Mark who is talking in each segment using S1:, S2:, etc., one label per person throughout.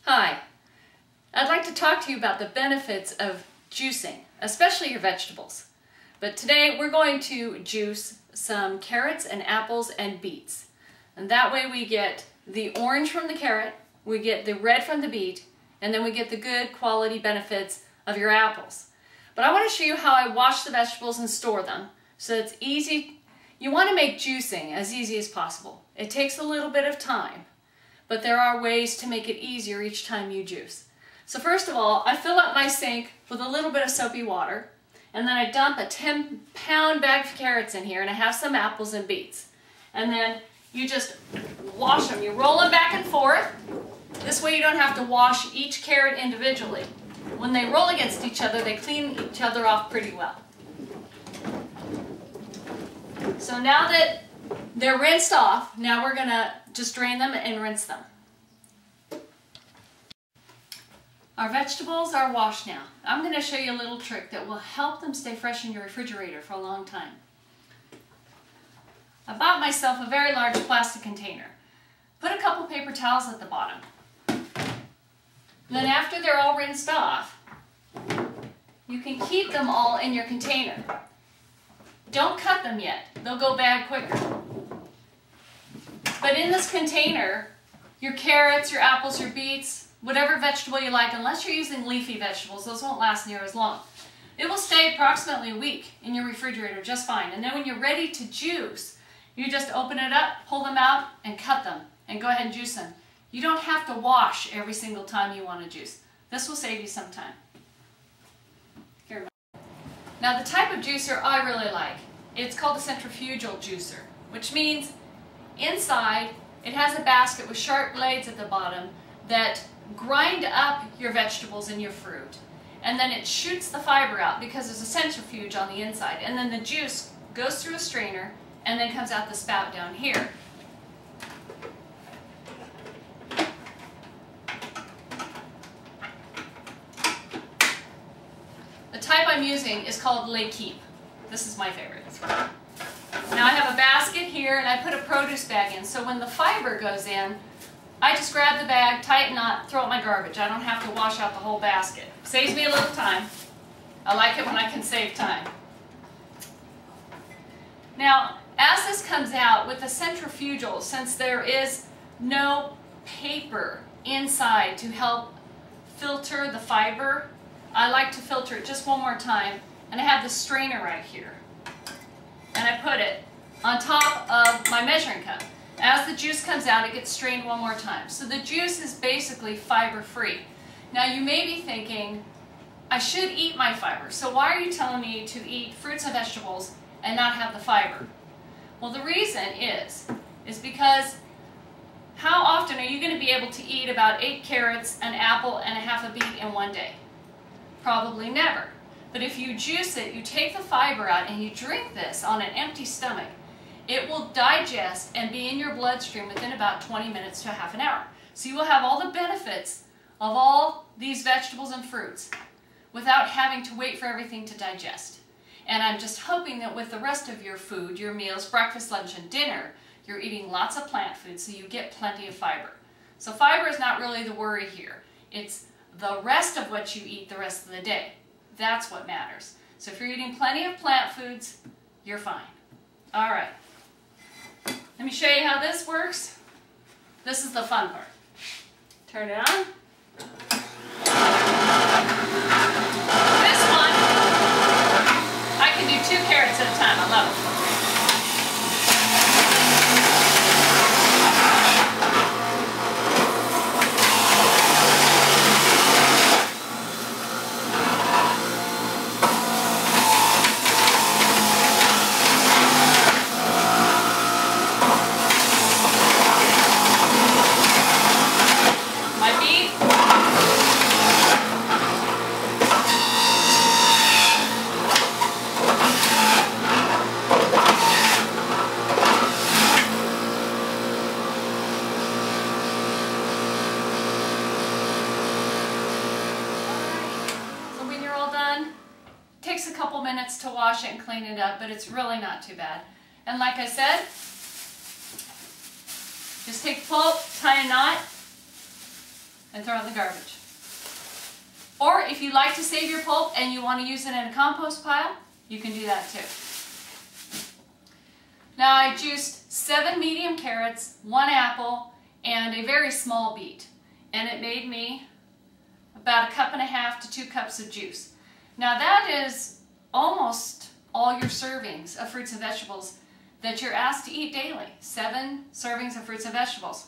S1: Hi, I'd like to talk to you about the benefits of juicing, especially your vegetables. But today we're going to juice some carrots and apples and beets. And that way we get the orange from the carrot, we get the red from the beet, and then we get the good quality benefits of your apples. But I want to show you how I wash the vegetables and store them so it's easy. You want to make juicing as easy as possible. It takes a little bit of time, but there are ways to make it easier each time you juice. So first of all, I fill up my sink with a little bit of soapy water, and then I dump a 10-pound bag of carrots in here, and I have some apples and beets. And then you just wash them. You roll them back and forth. This way you don't have to wash each carrot individually. When they roll against each other, they clean each other off pretty well. So now that they're rinsed off, now we're going to just drain them and rinse them. Our vegetables are washed now. I'm going to show you a little trick that will help them stay fresh in your refrigerator for a long time. I bought myself a very large plastic container. Put a couple paper towels at the bottom. Then after they're all rinsed off, you can keep them all in your container. Don't cut them yet. They'll go bad quicker. But in this container, your carrots, your apples, your beets, whatever vegetable you like, unless you're using leafy vegetables, those won't last near as long. It will stay approximately a week in your refrigerator just fine. And then when you're ready to juice, you just open it up, pull them out, and cut them, and go ahead and juice them. You don't have to wash every single time you want to juice. This will save you some time. Here. Now the type of juicer I really like, it's called a centrifugal juicer, which means inside it has a basket with sharp blades at the bottom that grind up your vegetables and your fruit. And then it shoots the fiber out because there's a centrifuge on the inside. And then the juice goes through a strainer and then comes out the spout down here. The type I'm using is called Le Keep. This is my favorite. Now I have a basket here and I put a produce bag in, so when the fiber goes in, I just grab the bag, tie a knot, throw it in my garbage. I don't have to wash out the whole basket. Saves me a little time. I like it when I can save time. Now, as this comes out with the centrifugal, since there is no paper inside to help filter the fiber, I like to filter it just one more time, and I have the strainer right here. And I put it on top of my measuring cup. As the juice comes out, it gets strained one more time. So the juice is basically fiber-free. Now you may be thinking, I should eat my fiber, so why are you telling me to eat fruits and vegetables and not have the fiber? Well, the reason is because how often are you going to be able to eat about 8 carrots, an apple, and a half a beet in one day? Probably never. But if you juice it, you take the fiber out and you drink this on an empty stomach, it will digest and be in your bloodstream within about 20 minutes to half an hour. So you will have all the benefits of all these vegetables and fruits without having to wait for everything to digest. And I'm just hoping that with the rest of your food, your meals, breakfast, lunch, and dinner, you're eating lots of plant food so you get plenty of fiber. So fiber is not really the worry here. It's the rest of what you eat the rest of the day. That's what matters. So if you're eating plenty of plant foods, you're fine. All right. Let me show you how this works. This is the fun part. Turn it on. This one, I can do 2 carrots at a time. I love it. Takes a couple minutes to wash it and clean it up, but it's really not too bad. And like I said, just take the pulp, tie a knot, and throw it in the garbage. Or if you like to save your pulp and you want to use it in a compost pile, you can do that too. Now I juiced 7 medium carrots, 1 apple, and a very small beet. And it made me about 1.5 to 2 cups of juice. Now that is almost all your servings of fruits and vegetables that you're asked to eat daily. 7 servings of fruits and vegetables.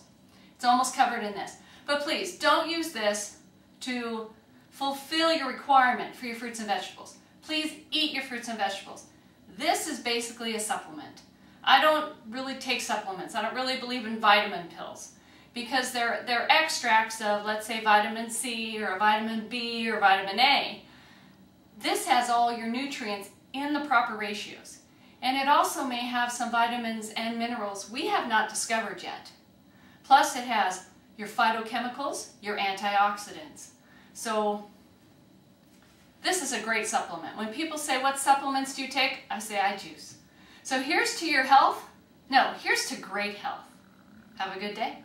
S1: It's almost covered in this. But please, don't use this to fulfill your requirement for your fruits and vegetables. Please eat your fruits and vegetables. This is basically a supplement. I don't really take supplements. I don't really believe in vitamin pills because they're extracts of, let's say, vitamin C or vitamin B or vitamin A. This has all your nutrients in the proper ratios. And it also may have some vitamins and minerals we have not discovered yet. Plus it has your phytochemicals, your antioxidants. So this is a great supplement. When people say, what supplements do you take? I say, I juice. So here's to your health. No, here's to great health. Have a good day.